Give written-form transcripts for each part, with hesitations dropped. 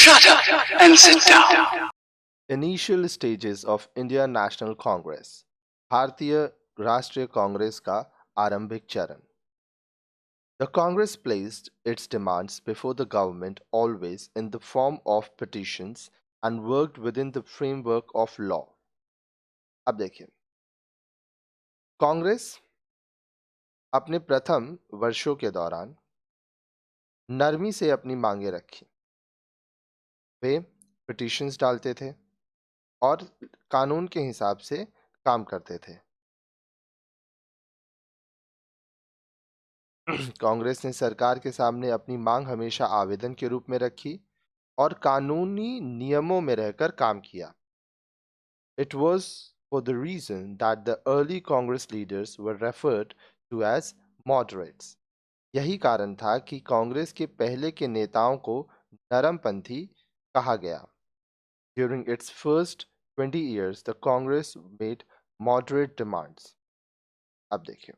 Shut up and sit down. Initial stages of Indian National Congress, भारतीय राष्ट्रीय कांग्रेस का आरंभिक चरण. The Congress placed its demands before the government always in the form of petitions and worked within the framework of law. अब देखिए, कांग्रेस अपने प्रथम वर्षों के दौरान नरमी से अपनी मांगे रखी. वे पिटीशंस डालते थे और कानून के हिसाब से काम करते थे. कांग्रेस ने सरकार के सामने अपनी मांग हमेशा आवेदन के रूप में रखी और कानूनी नियमों में रहकर काम किया. It was for the reason that the early Congress leaders were referred to as moderates. यही कारण था कि कांग्रेस के पहले के नेताओं को नरमपंथी कहा गया. During its first 20 years, the Congress made moderate demands. अब देखिए,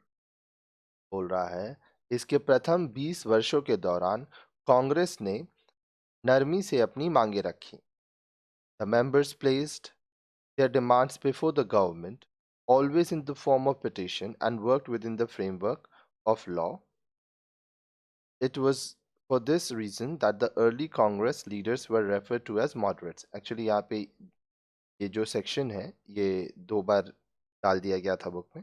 बोल रहा है, इसके प्रथम 20 वर्षों के दौरान कांग्रेस ने नरमी से अपनी मांगे रखी. The members placed their demands before the government, always in the form of petition, and worked within the framework of law. It was for this reason that the early Congress leaders were referred to as moderates. Actually, यहाँ पे ये जो section है ये 2 बार डाल दिया गया था बुक में.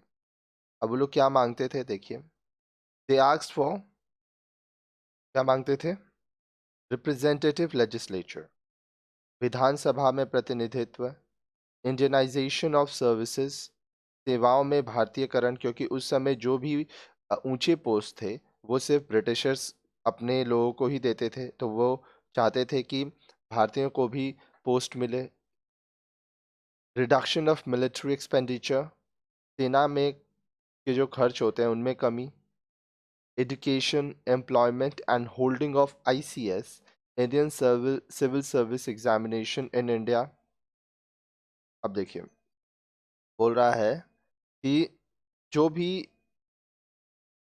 अब वो लोग क्या मांगते थे देखिए. They asked for, क्या मांगते थे? Representative legislature, विधानसभा में प्रतिनिधित्व, इंडियनाइजेशन ऑफ सर्विसेज, सेवाओं में भारतीयकरण, क्योंकि उस समय जो भी ऊंचे पोस्ट थे वो सिर्फ ब्रिटिशर्स अपने लोगों को ही देते थे, तो वो चाहते थे कि भारतीयों को भी पोस्ट मिले. रिडक्शन ऑफ मिलिट्री एक्सपेंडिचर, सेना में के जो खर्च होते हैं उनमें कमी. Education, employment and holding of ICS, Indian civil service examination in India. अब देखिए, बोल रहा है कि जो भी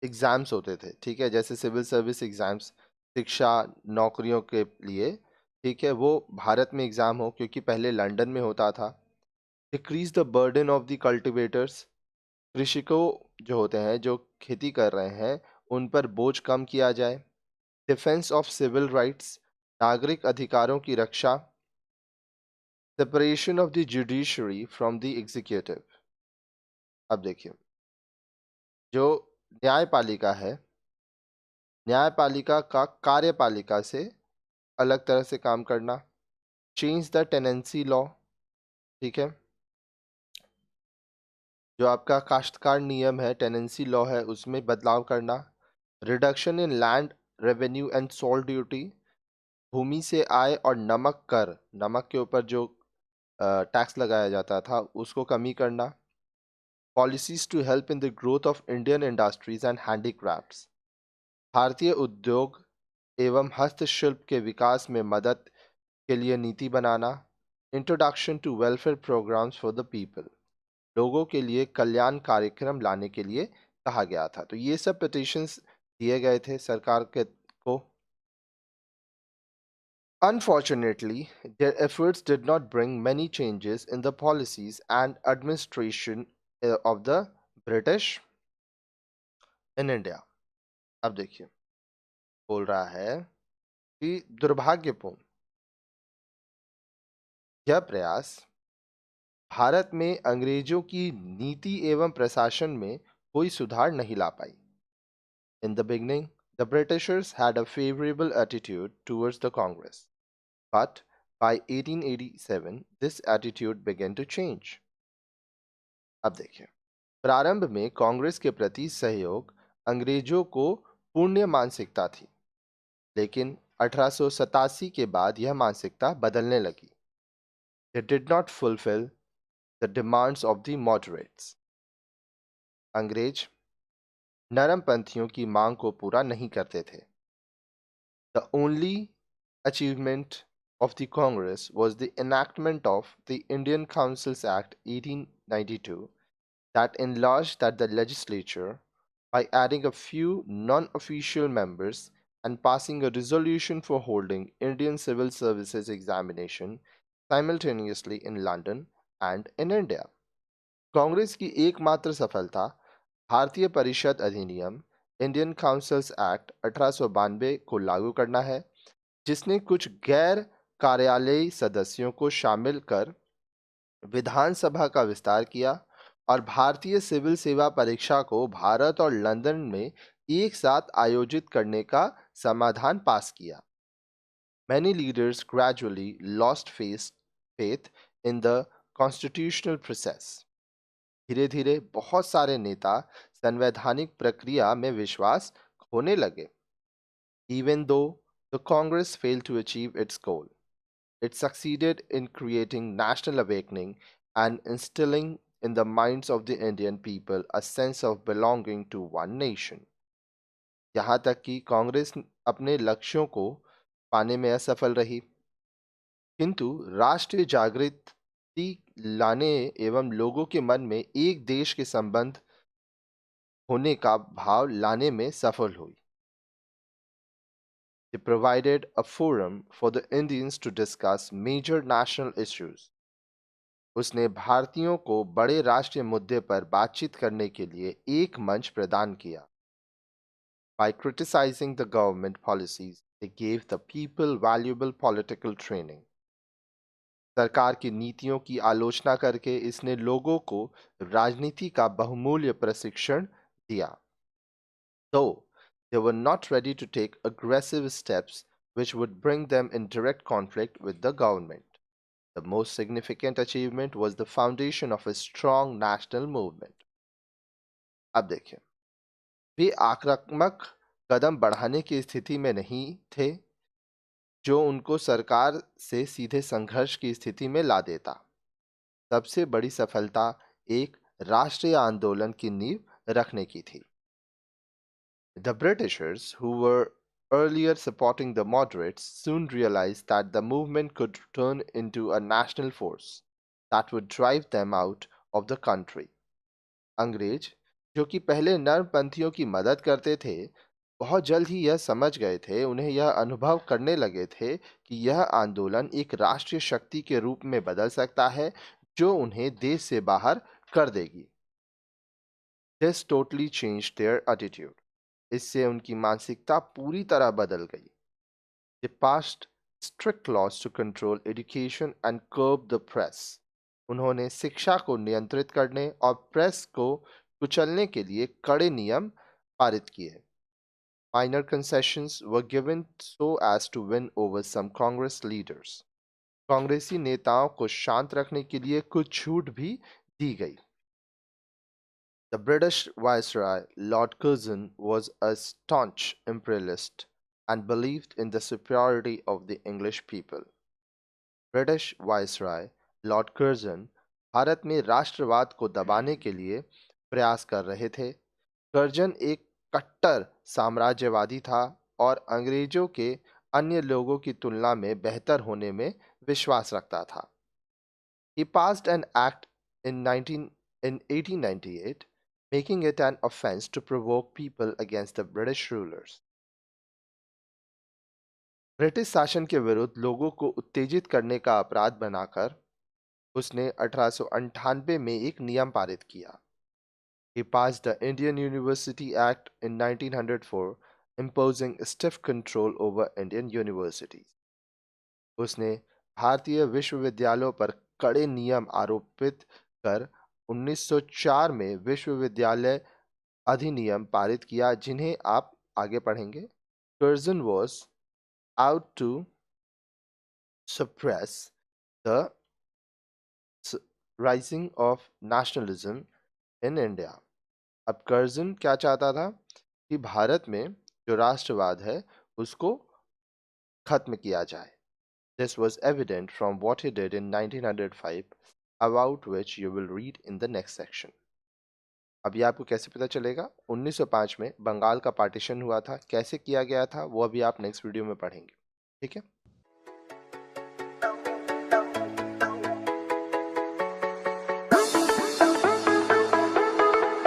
एग्ज़ाम्स होते थे, ठीक है, जैसे सिविल सर्विस एग्ज़ाम्स, शिक्षा, नौकरियों के लिए, ठीक है, वो भारत में एग्ज़ाम हो, क्योंकि पहले लंदन में होता था. Decrease the burden of the cultivators, कृषकों जो होते हैं जो खेती कर रहे हैं उन पर बोझ कम किया जाए. डिफेंस ऑफ सिविल राइट्स, नागरिक अधिकारों की रक्षा. Separation of the judiciary from the executive. अब देखिए, जो न्यायपालिका है, न्यायपालिका का कार्यपालिका से अलग तरह से काम करना. चेंज द टेनेंसी लॉ, ठीक है, जो आपका काश्तकार नियम है, टेनेंसी लॉ है, उसमें बदलाव करना. Reduction in land revenue and salt duty, भूमि से आय और नमक कर, नमक के ऊपर जो टैक्स लगाया जाता था उसको कमी करना. Policies to help in the growth of Indian industries and handicrafts, भारतीय उद्योग एवं हस्तशिल्प के विकास में मदद के लिए नीति बनाना. Introduction to welfare programmes for the people, लोगों के लिए कल्याण कार्यक्रम लाने के लिए कहा गया था. तो ये सब पिटीशंस दिए गए थे सरकार के को. Unfortunately, their efforts did not bring many changes in the policies and administration of the British in India. अब देखिए, बोल रहा है कि दुर्भाग्यपूर्ण यह प्रयास भारत में अंग्रेजों की नीति एवं प्रशासन में कोई सुधार नहीं ला पाई. In the beginning, the Britishers had a favorable attitude towards the Congress, but by 1887, this attitude began to change. अब देखिए, प्रारंभ में कांग्रेस के प्रति सहयोग अंग्रेजों को पुण्य मानसिकता थी, लेकिन 1887 के बाद यह मानसिकता बदलने लगी. They did not fulfill the demands of the moderates. अंग्रेज नरमपंथियों की मांग को पूरा नहीं करते थे. The only achievement of the Congress was the enactment of the Indian Councils Act 1892 that enlarged that the legislature, by adding a few non-official members, and passing a resolution for holding Indian civil services examination simultaneously in London and in India. Congress की एकमात्र सफलता भारतीय परिषद अधिनियम Indian councils act 1892 को लागू करना है, जिसने कुछ गैर कार्यालयी सदस्यों को शामिल कर विधानसभा का विस्तार किया और भारतीय सिविल सेवा परीक्षा को भारत और लंदन में एक साथ आयोजित करने का समाधान पास किया. Many leaders gradually lost faith in the constitutional process. धीरे धीरे बहुत सारे नेता संवैधानिक प्रक्रिया में विश्वास खोने लगे. Even though the Congress failed to achieve its goal, it succeeded in creating national awakening and instilling in the minds of the Indian people a sense of belonging to one nation. यहाँ तक कि कांग्रेस अपने लक्ष्यों को पाने में असफल रही, किंतु राष्ट्रीय जागृति लाने एवं लोगों के मन में एक देश के संबंध होने का भाव लाने में सफल हुई. They provided a forum for the Indians to discuss major national issues. उसने भारतीयों को बड़े राष्ट्रीय मुद्दे पर बातचीत करने के लिए एक मंच प्रदान किया. By criticizing the government policies, they gave the people valuable political training. सरकार की नीतियों की आलोचना करके इसने लोगों को राजनीति का बहुमूल्य प्रशिक्षण दिया. Though they were not ready to take aggressive steps which would bring them in direct conflict with the government. The most significant achievement was the foundation of a strong national movement. अब देखिए, वे आक्रामक कदम बढ़ाने की स्थिति में नहीं थे जो उनको सरकार से सीधे संघर्ष की स्थिति में ला देता. सबसे बड़ी सफलता एक राष्ट्रीय आंदोलन की नींव रखने की थी. The Britishers, who were earlier supporting the moderates, soon realized that the movement could turn into a national force that would drive them out of the country. अंग्रेज, जो कि पहले नरमपंथियों की मदद करते थे, बहुत जल्द ही यह समझ गए थे, उन्हें यह अनुभव करने लगे थे कि यह आंदोलन एक राष्ट्रीय शक्ति के रूप में बदल सकता है जो उन्हें देश से बाहर कर देगी. This totally changed their attitude. इससे उनकी मानसिकता पूरी तरह बदल गई. They passed strict laws to control education and curb the press. उन्होंने शिक्षा को नियंत्रित करने और प्रेस को कुचलने के लिए कड़े नियम पारित किए. Minor concessions were given so as to win over some Congress leaders. कांग्रेसी नेताओं को शांत रखने के लिए कुछ छूट भी दी गई. The British Viceroy, Lord Curzon, was a staunch imperialist and believed in the superiority of the English people. British Viceroy, Lord Curzon, Bharat में राष्ट्रवाद को दबाने के लिए प्रयास कर रहे थे. कर्जन एक कट्टर साम्राज्यवादी था और अंग्रेजों के अन्य लोगों की तुलना में बेहतर होने में विश्वास रखता था. He passed an act in 1898 making it an offense to provoke people against the British rulers. British शासन के विरुद्ध लोगों को उत्तेजित करने का अपराध बनाकर उसने 1898 में एक नियम पारित किया. He passed the Indian University Act in 1904, imposing stiff control over Indian universities. उसने भारतीय विश्वविद्यालयों पर कड़े नियम आरोपित कर 1904 में विश्वविद्यालय अधिनियम पारित किया, जिन्हें आप आगे पढ़ेंगे. Curzon was out to suppress the rising of nationalism in India. अब कर्जन क्या चाहता था कि भारत में जो राष्ट्रवाद है उसको खत्म किया जाए. This was evident from what he did in 1905, about which you will read in the next section. अभी आपको कैसे पता चलेगा? 1905 में बंगाल का पार्टीशन हुआ था, कैसे किया गया था वो अभी आप नेक्स्ट वीडियो में पढ़ेंगे. ठीक है.